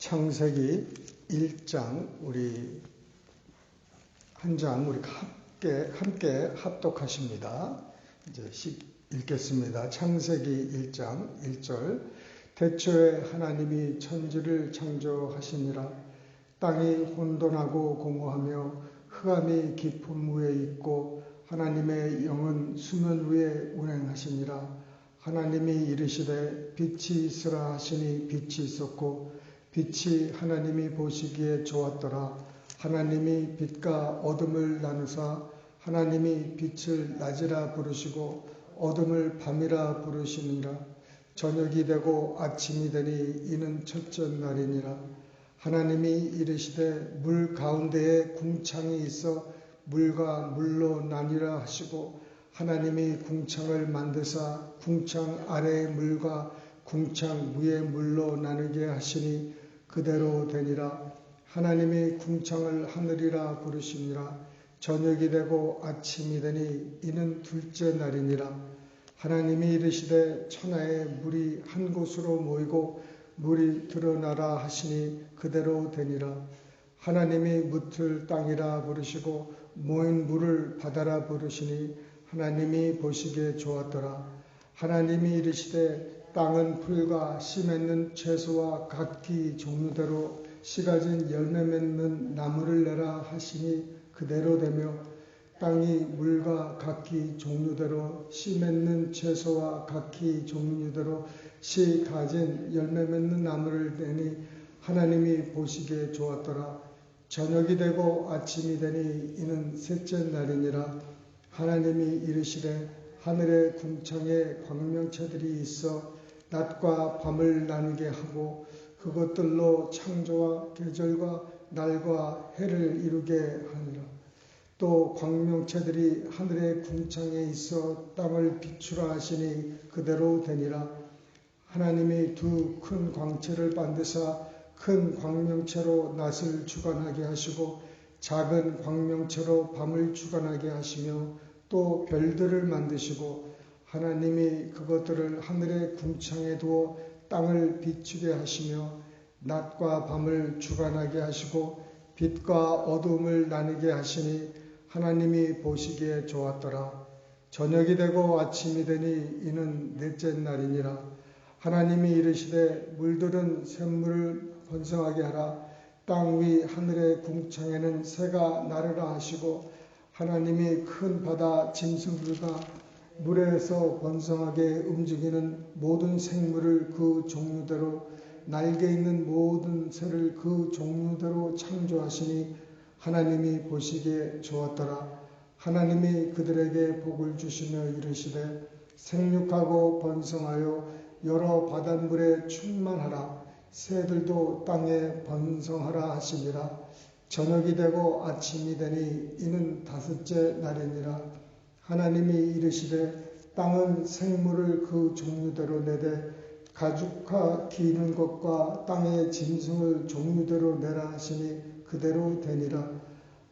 창세기 1장 우리 한 장 우리 함께 합독하십니다. 이제 읽겠습니다. 창세기 1장 1절. 태초에 하나님이 천지를 창조하시니라. 땅이 혼돈하고 공허하며 흑암이 깊음 위에 있고 하나님의 영은 수면 위에 운행하시니라. 하나님이 이르시되 빛이 있으라 하시니 빛이 있었고 빛이 하나님이 보시기에 좋았더라. 하나님이 빛과 어둠을 나누사 하나님이 빛을 낮이라 부르시고 어둠을 밤이라 부르시니라. 저녁이 되고 아침이 되니 이는 첫째 날이니라. 하나님이 이르시되 물 가운데에 궁창이 있어 물과 물로 나뉘라 하시고 하나님이 궁창을 만드사 궁창 아래의 물과 궁창 위의 물로 나누게 하시니 그대로 되니라. 하나님이 궁창을 하늘이라 부르시니라. 저녁이 되고 아침이 되니 이는 둘째 날이니라. 하나님이 이르시되 천하에 물이 한 곳으로 모이고 물이 드러나라 하시니 그대로 되니라. 하나님이 묻을 땅이라 부르시고 모인 물을 바다라 부르시니 하나님이 보시기에 좋았더라. 하나님이 이르시되 땅은 풀과 씨 맺는 채소와 각기 종류대로 씨 가진 열매 맺는 나무를 내라 하시니 그대로 되며 땅이 물과 각기 종류대로 씨 맺는 채소와 각기 종류대로 씨 가진 열매 맺는 나무를 내니 하나님이 보시기에 좋았더라. 저녁이 되고 아침이 되니 이는 셋째 날이니라. 하나님이 이르시되 하늘의 궁창에 광명체들이 있어 낮과 밤을 나누게 하고 그것들로 창조와 계절과 날과 해를 이루게 하니라. 또 광명체들이 하늘의 궁창에 있어 땅을 비추라 하시니 그대로 되니라. 하나님이 두 큰 광체를 만드사 큰 광명체로 낮을 주관하게 하시고 작은 광명체로 밤을 주관하게 하시며 또 별들을 만드시고 하나님이 그것들을 하늘의 궁창에 두어 땅을 비추게 하시며 낮과 밤을 주관하게 하시고 빛과 어둠을 나누게 하시니 하나님이 보시기에 좋았더라. 저녁이 되고 아침이 되니 이는 넷째 날이니라. 하나님이 이르시되 물들은 샘물을 번성하게 하라. 땅 위 하늘의 궁창에는 새가 나르라 하시고 하나님이 큰 바다 짐승들과 물에서 번성하게 움직이는 모든 생물을 그 종류대로 날개 있는 모든 새를 그 종류대로 창조하시니 하나님이 보시기에 좋았더라. 하나님이 그들에게 복을 주시며 이르시되 생육하고 번성하여 여러 바닷물에 충만하라. 새들도 땅에 번성하라 하시니라. 저녁이 되고 아침이 되니 이는 다섯째 날이니라. 하나님이 이르시되 땅은 생물을 그 종류대로 내되 가죽과 기는 것과 땅의 짐승을 종류대로 내라 하시니 그대로 되니라.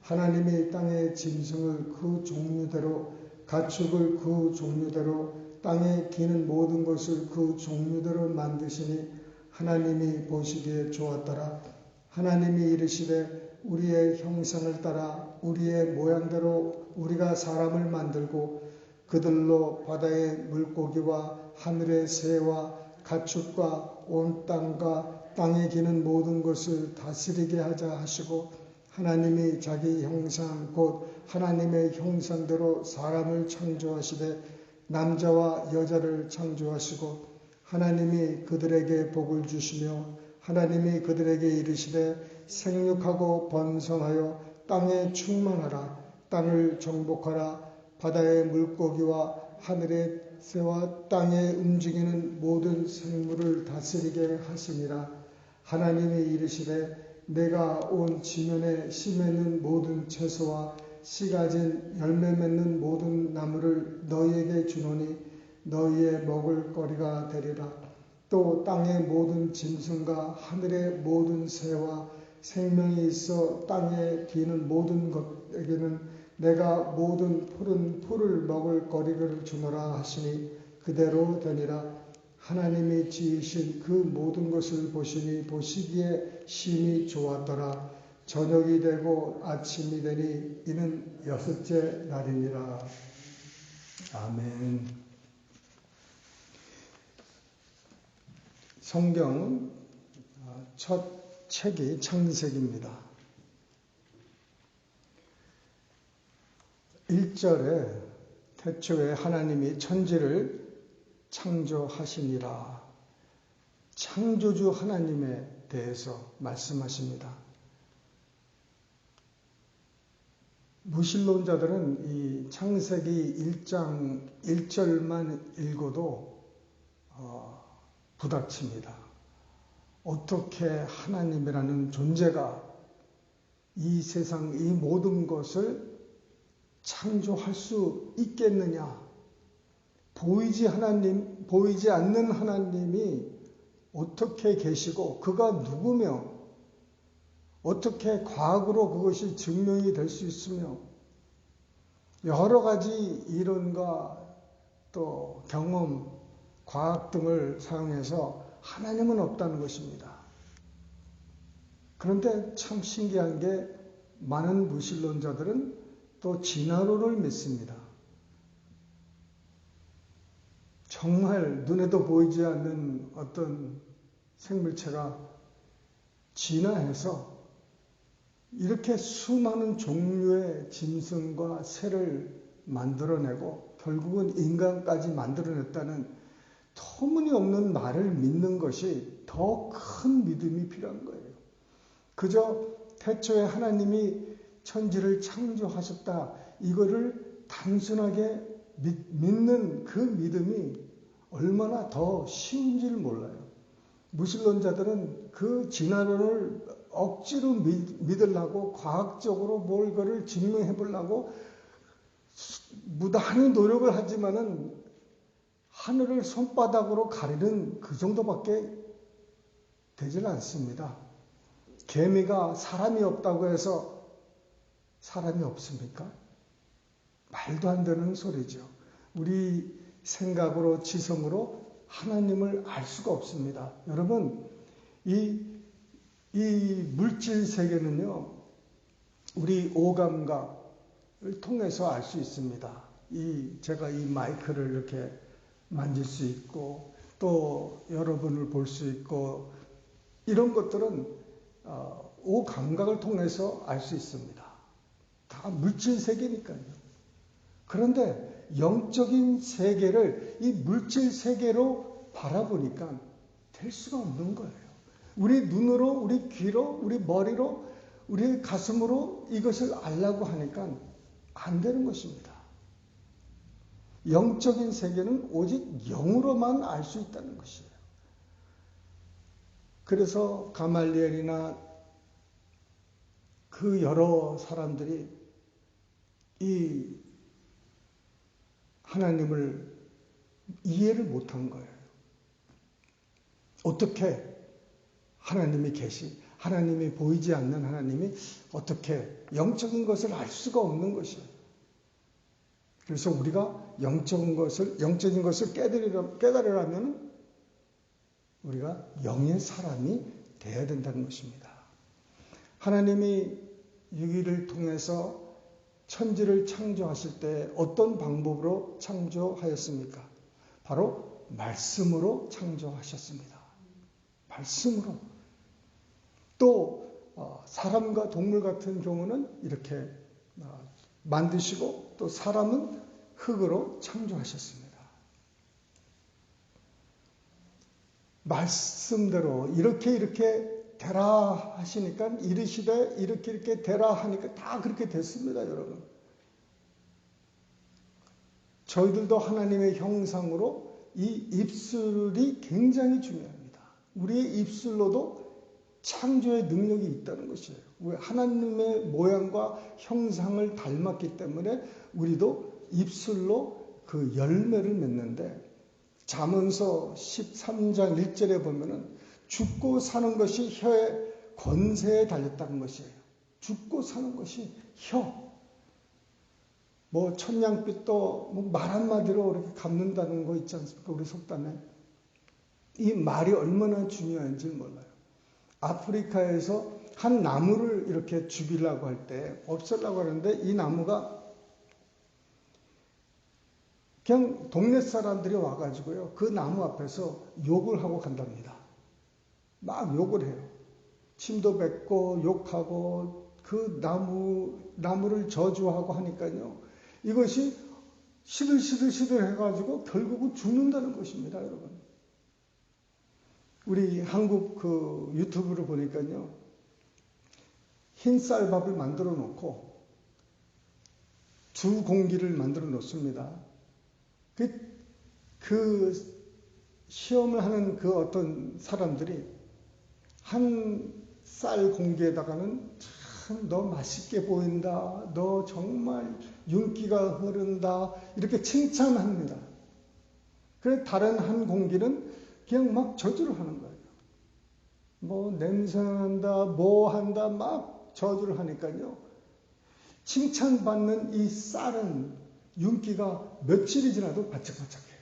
하나님이 땅의 짐승을 그 종류대로 가축을 그 종류대로 땅에 기는 모든 것을 그 종류대로 만드시니 하나님이 보시기에 좋았더라. 하나님이 이르시되 우리의 형상을 따라 우리의 모양대로 우리가 사람을 만들고 그들로 바다의 물고기와 하늘의 새와 가축과 온 땅과 땅에 기는 모든 것을 다스리게 하자 하시고 하나님이 자기 형상 곧 하나님의 형상대로 사람을 창조하시되 남자와 여자를 창조하시고 하나님이 그들에게 복을 주시며 하나님이 그들에게 이르시되 생육하고 번성하여 땅에 충만하라. 땅을 정복하라. 바다의 물고기와 하늘의 새와 땅에 움직이는 모든 생물을 다스리게 하시니라. 하나님이 이르시되 내가 온 지면에 씨 맺는 모든 채소와 씨 가진 열매 맺는 모든 나무를 너희에게 주노니 너희의 먹을 거리가 되리라. 또 땅의 모든 짐승과 하늘의 모든 새와 생명이 있어 땅에 기는 모든 것에게는 내가 모든 푸른 풀을 먹을 거리를 주노라 하시니 그대로 되니라. 하나님이 지으신 그 모든 것을 보시니 보시기에 심히 좋았더라. 저녁이 되고 아침이 되니 이는 여섯째 날이니라. 아멘. 성경 첫 책이 창세기입니다. 1절에 태초에 하나님이 천지를 창조하시니라. 창조주 하나님에 대해서 말씀하십니다. 무신론자들은 이 창세기 1장 1절만 읽어도 부닥칩니다. 어떻게 하나님이라는 존재가 이 세상, 이 모든 것을 창조할 수 있겠느냐? 보이지 않는 하나님이 어떻게 계시고 그가 누구며 어떻게 과학으로 그것이 증명이 될 수 있으며 여러 가지 이론과 또 경험, 과학 등을 사용해서 하나님은 없다는 것입니다. 그런데 참 신기한 게 많은 무신론자들은 또 진화론을 믿습니다. 정말 눈에도 보이지 않는 어떤 생물체가 진화해서 이렇게 수많은 종류의 짐승과 새를 만들어내고 결국은 인간까지 만들어냈다는 터무니없는 말을 믿는 것이 더 큰 믿음이 필요한 거예요. 그저 태초에 하나님이 천지를 창조하셨다. 이거를 단순하게 믿는 그 믿음이 얼마나 더 쉬운지를 몰라요. 무신론자들은 그 진화론을 억지로 믿으려고 과학적으로 그걸 증명해 보려고 무단히 노력을 하지만은 하늘을 손바닥으로 가리는 그 정도밖에 되질 않습니다. 개미가 사람이 없다고 해서 사람이 없습니까? 말도 안 되는 소리죠. 우리 생각으로 지성으로 하나님을 알 수가 없습니다. 여러분, 이 물질 세계는요, 우리 오감각을 통해서 알 수 있습니다. 제가 이 마이크를 이렇게 만질 수 있고, 또 여러분을 볼 수 있고, 이런 것들은 오감각을 통해서 알 수 있습니다. 다 물질 세계니까요. 그런데 영적인 세계를 이 물질 세계로 바라보니까 될 수가 없는 거예요. 우리 눈으로, 우리 귀로, 우리 머리로, 우리 가슴으로 이것을 알려고 하니까 안 되는 것입니다. 영적인 세계는 오직 영으로만 알 수 있다는 것이에요. 그래서 가말리엘이나 그 여러 사람들이 이 하나님을 이해를 못한 거예요. 어떻게 하나님이 하나님이 보이지 않는 하나님이 어떻게 영적인 것을 알 수가 없는 것이에요. 그래서 우리가 영적인 것을 깨달으려면 우리가 영의 사람이 되어야 된다는 것입니다. 하나님이 유기를 통해서 천지를 창조하실 때 어떤 방법으로 창조하였습니까? 바로 말씀으로 창조하셨습니다. 말씀으로. 또 사람과 동물 같은 경우는 이렇게 만드시고 또 사람은 흙으로 창조하셨습니다. 말씀대로 이렇게 되라 하시니까 이르시되 이렇게 되라 하니까 다 그렇게 됐습니다, 여러분. 저희들도 하나님의 형상으로 이 입술이 굉장히 중요합니다. 우리의 입술로도 창조의 능력이 있다는 것이에요. 하나님의 모양과 형상을 닮았기 때문에 우리도 입술로 그 열매를 맺는데 잠언서 13장 1절에 보면은 죽고 사는 것이 혀의 권세에 달렸다는 것이에요. 죽고 사는 것이 혀. 천냥빛도 말 한마디로 이렇게 갚는다는 거 있지 않습니까? 우리 속담에. 이 말이 얼마나 중요한지 몰라요. 아프리카에서 한 나무를 이렇게 죽이려고 할 때, 없애려고 하는데 이 나무가 그냥 동네 사람들이 와가지고요. 그 나무 앞에서 욕을 하고 간답니다. 막 욕을 해요. 침도 뱉고 욕하고 그 나무를 저주하고 하니까요. 이것이 시들시들 해가지고 결국은 죽는다는 것입니다, 여러분. 우리 한국 그 유튜브를 보니까요. 흰 쌀밥을 만들어 놓고 두 공기를 만들어 놓습니다. 그 시험을 하는 그 어떤 사람들이 한 쌀 공기에다가는 참 너 맛있게 보인다. 너 정말 윤기가 흐른다. 이렇게 칭찬합니다. 그래 다른 한 공기는 그냥 막 저주를 하는 거예요. 뭐 냄새난다, 뭐 한다, 막 저주를 하니까요. 칭찬받는 이 쌀은 윤기가 며칠이 지나도 바짝바짝해요.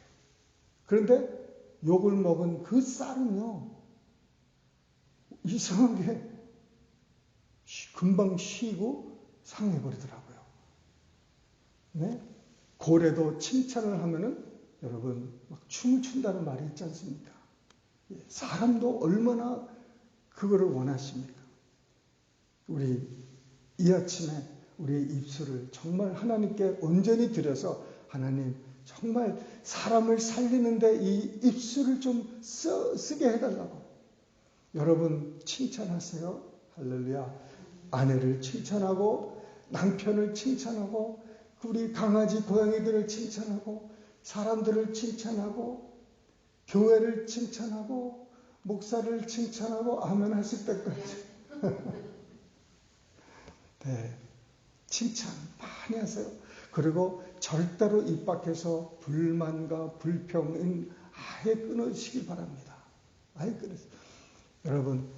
그런데 욕을 먹은 그 쌀은요, 이상하게 금방 쉬고 상해버리더라고요. 네? 고래도 칭찬을 하면은 여러분 막 춤을 춘다는 말이 있지 않습니까? 사람도 얼마나 그거를 원하십니까? 우리 이 아침에 우리의 입술을 정말 하나님께 온전히 드려서 하나님 정말 사람을 살리는데 이 입술을 좀 쓰게 해달라고. 여러분 칭찬하세요. 할렐루야. 아내를 칭찬하고 남편을 칭찬하고 우리 강아지 고양이들을 칭찬하고 사람들을 칭찬하고 교회를 칭찬하고 목사를 칭찬하고 아멘 하실 때까지 네, 칭찬 많이 하세요. 그리고 절대로 입 밖에서 불만과 불평은 아예 끊으시길 바랍니다. 아예 끊으세요. 여러분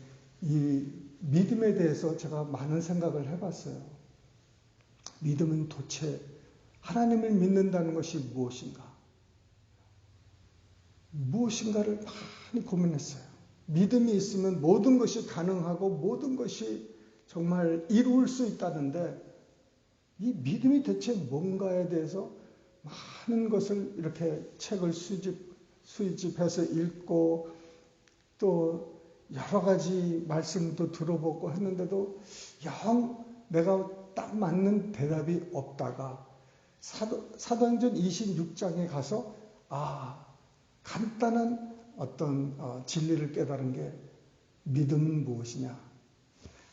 이 믿음에 대해서 제가 많은 생각을 해봤어요. 믿음은 도대체 하나님을 믿는다는 것이 무엇인가? 무엇인가를 많이 고민했어요. 믿음이 있으면 모든 것이 가능하고 모든 것이 정말 이루을 수 있다는데 이 믿음이 대체 뭔가에 대해서 많은 것을 이렇게 책을 수집해서 읽고 또 여러 가지 말씀도 들어보고 했는데도 영 내가 딱 맞는 대답이 없다가 사도행전 26장에 가서 간단한 어떤 진리를 깨달은 게 믿음은 무엇이냐.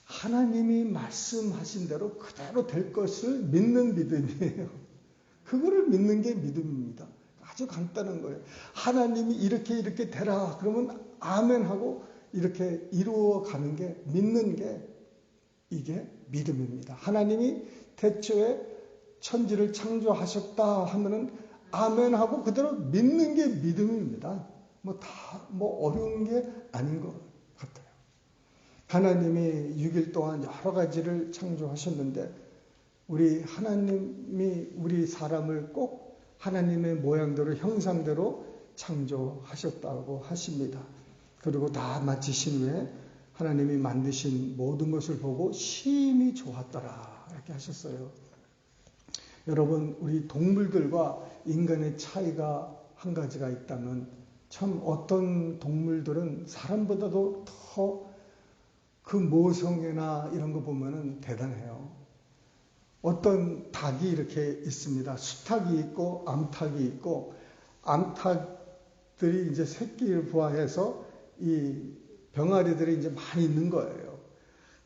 하나님이 말씀하신 대로 그대로 될 것을 믿는 믿음이에요. 그거를 믿는 게 믿음입니다. 아주 간단한 거예요. 하나님이 이렇게 되라. 그러면 아멘 하고 이렇게 이루어가는 게 믿는 게 이게 믿음입니다. 하나님이 태초에 천지를 창조하셨다 하면은 아멘 하고 그대로 믿는 게 믿음입니다. 뭐 어려운 게 아닌 것 같아요. 하나님이 6일 동안 여러 가지를 창조하셨는데 우리 하나님이 우리 사람을 꼭 하나님의 모양대로 형상대로 창조하셨다고 하십니다. 그리고 다 마치신 후에 하나님이 만드신 모든 것을 보고 심히 좋았더라 이렇게 하셨어요. 여러분 우리 동물들과 인간의 차이가 한 가지가 있다면 참 어떤 동물들은 사람보다도 더 그 모성애나 이런 거 보면은 대단해요. 어떤 닭이 이렇게 있습니다. 수탉이 있고 암탉이 있고 암탉들이 이제 새끼를 부화해서 이 병아리들이 이제 많이 있는 거예요.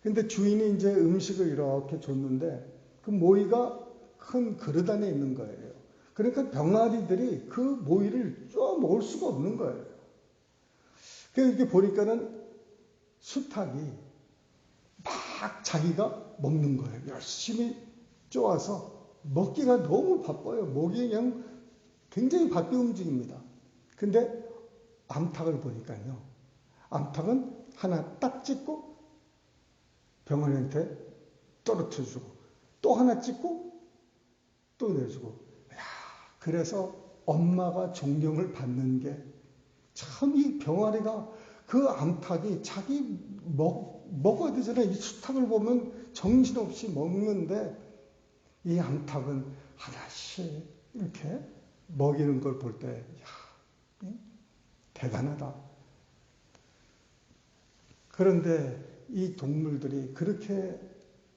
근데 주인이 이제 음식을 이렇게 줬는데 그 모이가 큰 그릇 안에 있는 거예요. 그러니까 병아리들이 그 모이를 쪼아 먹을 수가 없는 거예요. 그래서 이렇게 보니까는 수탉이 막 자기가 먹는 거예요. 열심히 쪼아서 먹기가 너무 바빠요. 목이 그냥 굉장히 바삐 움직입니다. 근데 암탉을 보니까요. 암탉은 하나 딱 찍고 병아리한테 떨어뜨려주고 또 하나 찍고 또 내주고. 그래서 엄마가 존경을 받는 게 참 이 병아리가 그 암탉이 자기 먹어야 되잖아요. 이 수탉을 보면 정신없이 먹는데 이 암탉은 하나씩 이렇게 먹이는 걸 볼 때, 야, 대단하다. 그런데 이 동물들이 그렇게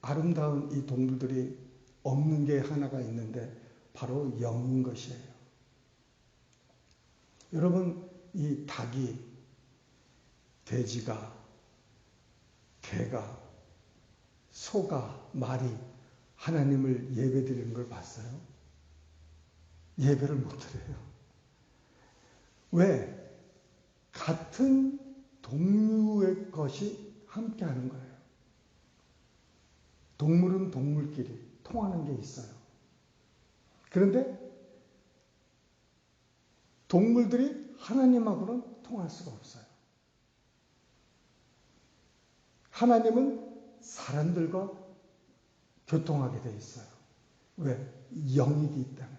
아름다운 이 동물들이 없는 게 하나가 있는데 바로 영인 것이에요. 여러분, 이 닭이, 돼지가, 개가, 소가, 말이 하나님을 예배드리는 걸 봤어요? 예배를 못 드려요. 왜? 같은 동류의 것이 함께하는 거예요. 동물은 동물끼리 통하는 게 있어요. 그런데 동물들이 하나님하고는 통할 수가 없어요. 하나님은 사람들과 교통하게 돼 있어요. 왜? 영이기 때문에.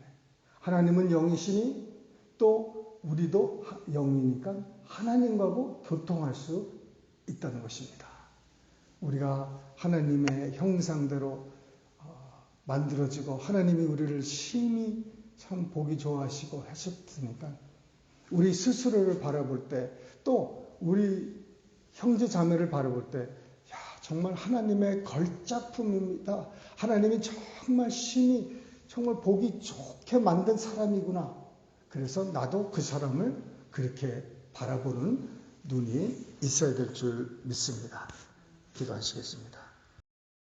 하나님은 영이시니 또 우리도 영이니까 하나님과도 교통할 수 있다는 것입니다. 우리가 하나님의 형상대로 만들어지고 하나님이 우리를 심히 참 보기 좋아하시고 하셨으니까 우리 스스로를 바라볼 때 또 우리 형제 자매를 바라볼 때 야, 정말 하나님의 걸작품입니다. 하나님이 정말 심히 정말 보기 좋게 만든 사람이구나. 그래서 나도 그 사람을 그렇게 바라보는 눈이 있어야 될 줄 믿습니다. 기도하시겠습니다.